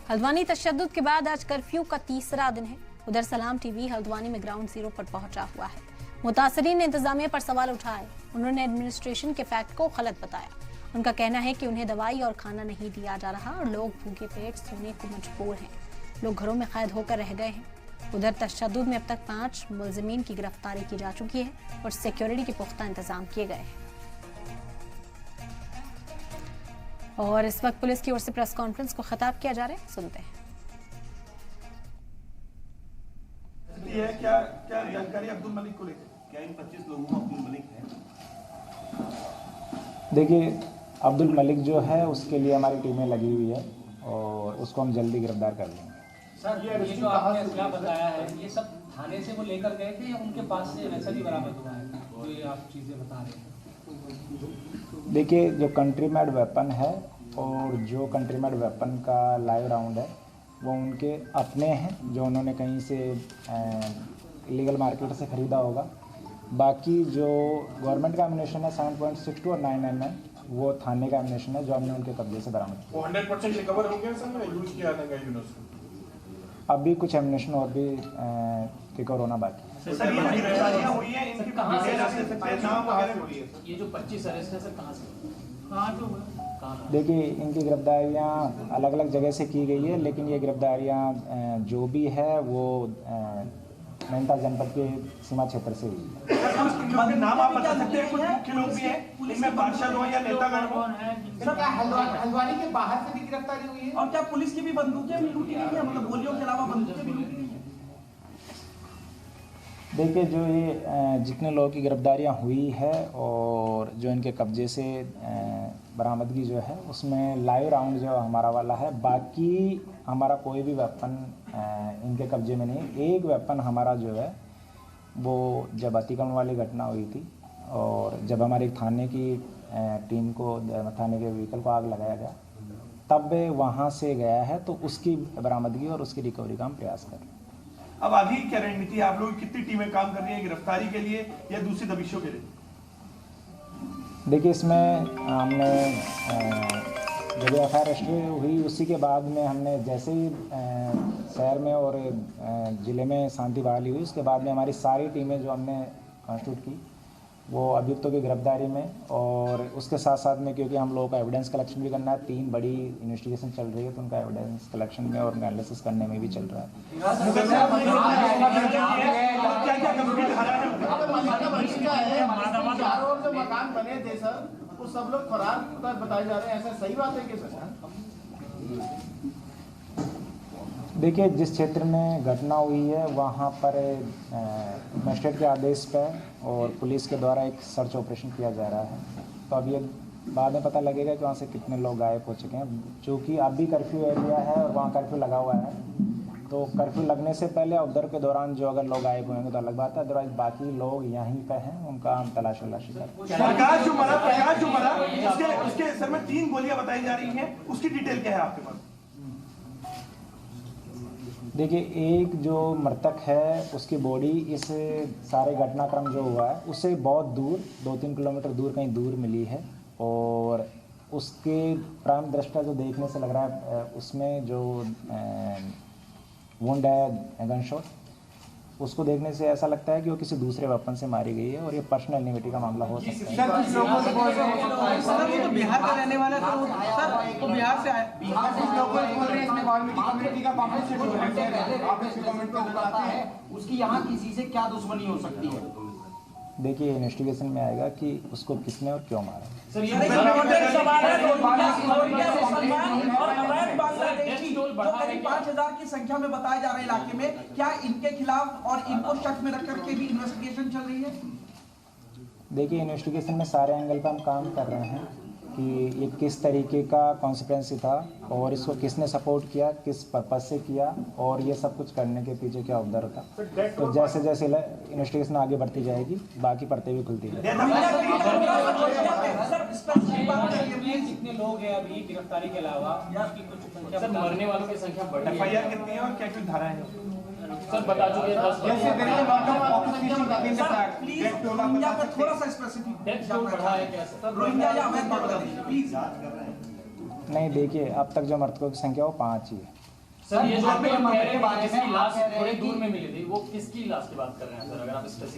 हल्द्वानी तशद्दुद के बाद आज कर्फ्यू का तीसरा दिन है। उधर सलाम टीवी हल्द्वानी में ग्राउंड जीरो पर पहुंचा हुआ है। मुतासरीन ने इंतजामिया पर सवाल उठाए। उन्होंने एडमिनिस्ट्रेशन के फैक्ट को गलत बताया। उनका कहना है कि उन्हें दवाई और खाना नहीं दिया जा रहा और लोग भूखे पेट सोने को मजबूर हैं। लोग घरों में कैद होकर रह गए हैं। उधर तशद्दुद में अब तक 5 मुलजिमीन की गिरफ्तारी की जा चुकी है और सिक्योरिटी के पुख्ता इंतजाम किए गए हैं। और इस वक्त पुलिस की ओर से प्रेस कॉन्फ्रेंस को खिताब किया जा रहा है, सुनते हैं। क्या जानकारी अब्दुल मलिक को लेकर, क्या इन 25 लोगों में अब्दुल मलिक है? देखिए, अब्दुल मलिक जो है उसके लिए हमारी टीमें लगी हुई है और उसको हम जल्दी गिरफ्तार कर लेंगे। सर, ये जो आपने क्या बताया है, ये सब थाने से वो लेकर गए थे या उनके पास से वैसा भी बरामद हुआ है जो ये आप चीजें बता रहे हैं? देखिए, जो कंट्री मेड वेपन है और जो कंट्री मेड वेपन का लाइव राउंड है वो उनके अपने हैं, जो उन्होंने कहीं से इलीगल मार्केट से ख़रीदा होगा। बाकी जो गवर्नमेंट का एमिनेशन है 7.62 और 9mm वो थाने का एमिनेशन है जो हमने उनके कब्जे से बरामद किया। 100% रिकवर हो गया सर, यूज किया था यूनिवर्सिटी। अभी कुछ एमिनेशन और भी रिकवर होना बाकी है। सर, ये गिरफ्तारियां हुई हैं, इनकी कहां से नाम वगैरह हुई है सर? ये जो 25 अरेस्ट है सर, कहां से, कहां जो हुआ? देखिए, इनकी गिरफ्तारियां अलग अलग जगह से की गई है, लेकिन ये गिरफ्तारियां जो भी है वो नैनीताल जनपद के सीमा क्षेत्र से हुई है। नाम आप बता सकते हैं? कुछ मुख्य लोग भी हैं, इनमें पार्षद हो या नेतागण हो? सर, क्या हल्द्वानी के बाहर से भी गिरफ्तारी हुई है? और क्या पुलिस की भी बंदूकें भी लूटी गई है? मतलब गोलियों के अलावा बंदूकें भी लूटी गई हैं? देखिए, जो ये जितने लोगों की गिरफ्तारियां हुई है और जो इनके कब्जे से बरामदगी जो है उसमें लाइव राउंड जो हमारा वाला है। बाकी हमारा कोई भी वेपन इनके कब्जे में नहीं। एक वेपन हमारा जो है वो जब अतिक्रमण वाली घटना हुई थी और जब हमारी थाने की टीम को, थाने के व्हीकल को आग लगाया गया, तब वहाँ से गया है, तो उसकी बरामदगी और उसकी रिकवरी का हम प्रयास कर रहे हैं। अब आगे क्या रणनीति है? आप लोग कितनी टीमें काम कर रही हैं गिरफ्तारी के लिए या दूसरी दबिशों के लिए? देखिए, इसमें हमने जब एफआईआर रजिस्टर हुई उसी के बाद में हमने जैसे ही शहर में और ज़िले में शांति बहाली हुई, उसके बाद में हमारी सारी टीमें जो हमने कॉन्स्टिट्यूट की वो अभियुक्तों की गिरफ्तारी में, और उसके साथ साथ में क्योंकि हम लोगों का एविडेंस कलेक्शन भी करना है, 3 बड़ी इन्वेस्टिगेशन चल रही है, तो उनका एविडेंस कलेक्शन में और एनालिसिस करने में भी चल रहा है। मकान बने थे सर, वो सब लोग फरार बताए जा रहे हैं, ऐसा सही बात है कि सर? देखिए, जिस क्षेत्र में घटना हुई है वहाँ पर मजिस्ट्रेट के आदेश पर और पुलिस के द्वारा एक सर्च ऑपरेशन किया जा रहा है। तो अब ये बाद में पता लगेगा कि वहाँ से कितने लोग गायब हो चुके हैं। चूँकि अभी कर्फ्यू एरिया है और वहाँ कर्फ्यू लगा हुआ है, तो कर्फ्यू लगने से पहले और उधर के दौरान जो अगर लोग गायब होंगे तो अलग बात है, अदरवाइज बाकी लोग यहीं पे हैं, उनका हम तलाशी कर रहे हैं। प्रकाश जो मरा उसके सर में 3 गोलियां बताई जा रही हैं, उसकी डिटेल क्या है आपके पास? देखिए, एक जो मृतक है उसकी बॉडी इस सारे घटनाक्रम जो हुआ है उससे बहुत दूर 2-3 किलोमीटर दूर कहीं दूर मिली है, और उसके प्राइम दृष्टा जो देखने से लग रहा है उसमें जो वुंड है गनशॉट, उसको देखने से ऐसा लगता है कि वो किसी दूसरे वेपन से मारी गई है और ये पर्सनल एनिमिटी का मामला हो सकता है। सर, बिहार का रहने वाला था सर, वो बिहार से आए। बिहार से लोग बोल रहे हैं इसमें वाल्मीकि कम्युनिटी का उसकी यहाँ किसी से क्या दुश्मनी हो सकती है? देखिए, इन्वेस्टिगेशन में आएगा कि उसको किसने और क्यों मारा। सर, ये सवाल है और अवैध बांग्लादेशी जो करीब 5000 की संख्या में बताए जा रहे इलाके में, क्या इनके खिलाफ और इनको शक में रख करके भी इन्वेस्टिगेशन चल रही है? देखिए, इन्वेस्टिगेशन में सारे एंगल पर हम काम कर रहे हैं कि ये किस तरीके का कॉन्सिक्वेंस था और इसको किसने सपोर्ट किया, किस पर्पज से किया, और ये सब कुछ करने के पीछे क्या उद्देश्य था। तो जैसे जैसे इन्वेस्टिगेशन आगे बढ़ती जाएगी बाकी परतें भी खुलती जाएगी। जितने लोग हैं अभी गिरफ्तारी के अलावा, सर मरने वालों की संख्या बढ़ी है। एफआईआर कितनी है और क्या क्या धाराएं हैं? सर बता चुके हैं 10। रोहिंग्या पर थोड़ा सा स्पेसिफिक बढ़ा है क्या सर? रोहिंग्या या प्लीज। नहीं, देखिए, अब तक जो मृतकों की संख्या वो 5 ही है। सर ये जो आपके आप कह रहे हैं बारे कि में जिसकी आप लाश कह रहे हैं थोड़ी कि- दूर में मिली थी, वो किसकी लाश की बात कर रहे हैं सर, अगर आप स्पेसिफिक